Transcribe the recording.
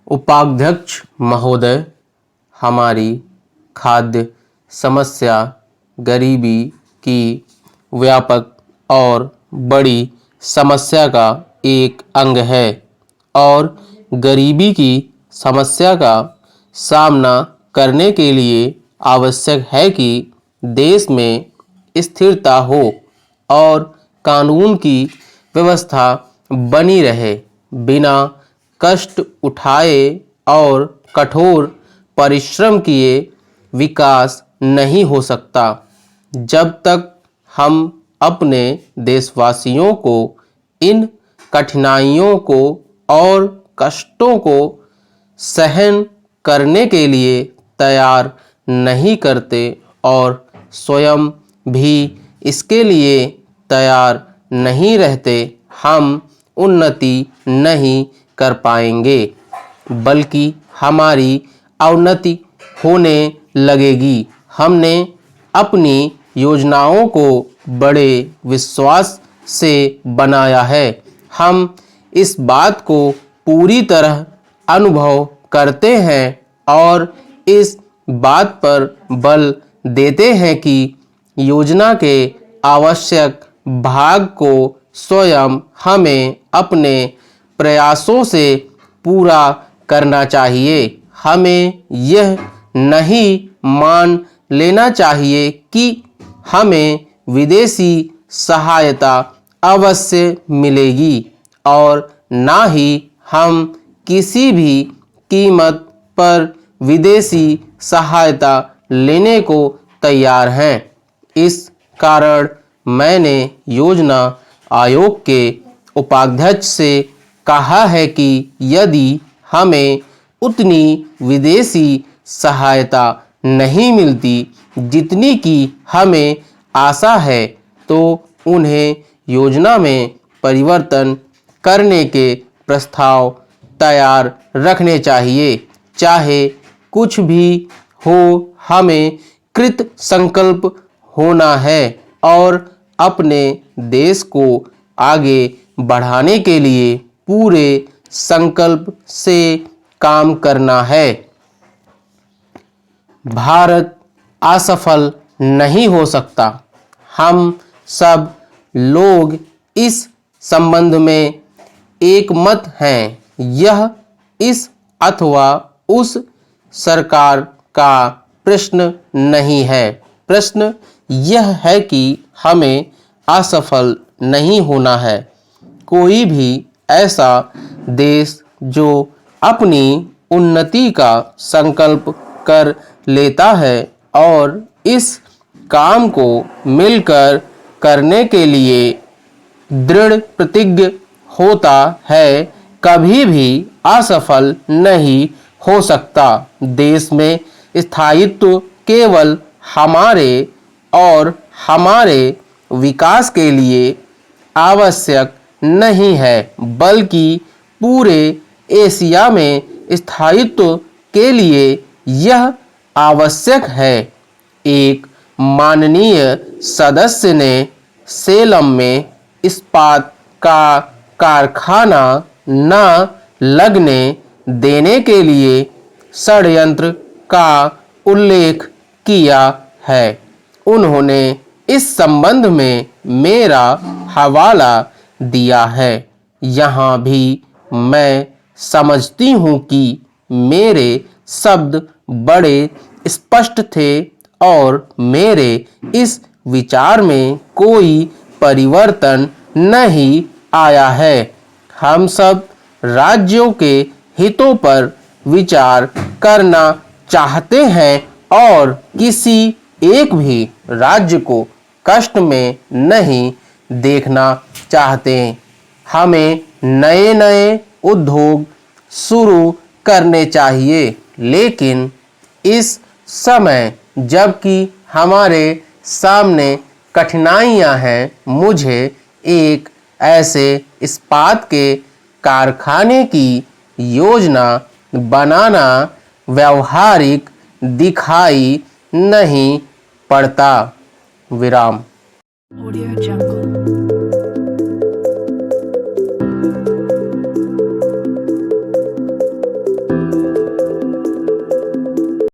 उपाध्यक्ष महोदय, हमारी खाद्य समस्या गरीबी की व्यापक और बड़ी समस्या का एक अंग है और गरीबी की समस्या का सामना करने के लिए आवश्यक है कि देश में स्थिरता हो और कानून की व्यवस्था बनी रहे। बिना कष्ट उठाए और कठोर परिश्रम किए विकास नहीं हो सकता। जब तक हम अपने देशवासियों को इन कठिनाइयों को और कष्टों को सहन करने के लिए तैयार नहीं करते और स्वयं भी इसके लिए तैयार नहीं रहते, हम उन्नति नहीं कर पाएंगे, बल्कि हमारी अवनति होने लगेगी। हमने अपनी योजनाओं को बड़े विश्वास से बनाया है। हम इस बात को पूरी तरह अनुभव करते हैं और इस बात पर बल देते हैं कि योजना के आवश्यक भाग को स्वयं हमें अपने प्रयासों से पूरा करना चाहिए। हमें यह नहीं मान लेना चाहिए कि हमें विदेशी सहायता अवश्य मिलेगी और ना ही हम किसी भी कीमत पर विदेशी सहायता लेने को तैयार हैं। इस कारण मैंने योजना आयोग के उपाध्यक्ष से कहा है कि यदि हमें उतनी विदेशी सहायता नहीं मिलती जितनी की हमें आशा है, तो उन्हें योजना में परिवर्तन करने के प्रस्ताव तैयार रखने चाहिए। चाहे कुछ भी हो, हमें कृत संकल्प होना है और अपने देश को आगे बढ़ाने के लिए पूरे संकल्प से काम करना है। भारत असफल नहीं हो सकता। हम सब लोग इस संबंध में एक मत हैं। यह इस अथवा उस सरकार का प्रश्न नहीं है। प्रश्न यह है कि हमें असफल नहीं होना है। कोई भी ऐसा देश जो अपनी उन्नति का संकल्प कर लेता है और इस काम को मिलकर करने के लिए दृढ़ प्रतिज्ञ होता है, कभी भी असफल नहीं हो सकता। देश में स्थायित्व केवल हमारे और हमारे विकास के लिए आवश्यक नहीं है, बल्कि पूरे एशिया में स्थायित्व के लिए यह आवश्यक है। एक माननीय सदस्य ने सेलम में इस्पात का कारखाना न लगने देने के लिए षड्यंत्र का उल्लेख किया है। उन्होंने इस संबंध में मेरा हवाला दिया है। यहाँ भी मैं समझती हूँ कि मेरे शब्द बड़े स्पष्ट थे और मेरे इस विचार में कोई परिवर्तन नहीं आया है। हम सब राज्यों के हितों पर विचार करना चाहते हैं और किसी एक भी राज्य को कष्ट में नहीं देखना चाहते। हमें नए नए उद्योग शुरू करने चाहिए, लेकिन इस समय जबकि हमारे सामने कठिनाइयां हैं, मुझे एक ऐसे इस्पात के कारखाने की योजना बनाना व्यावहारिक दिखाई नहीं पड़ता। विराम। Audio Jungle।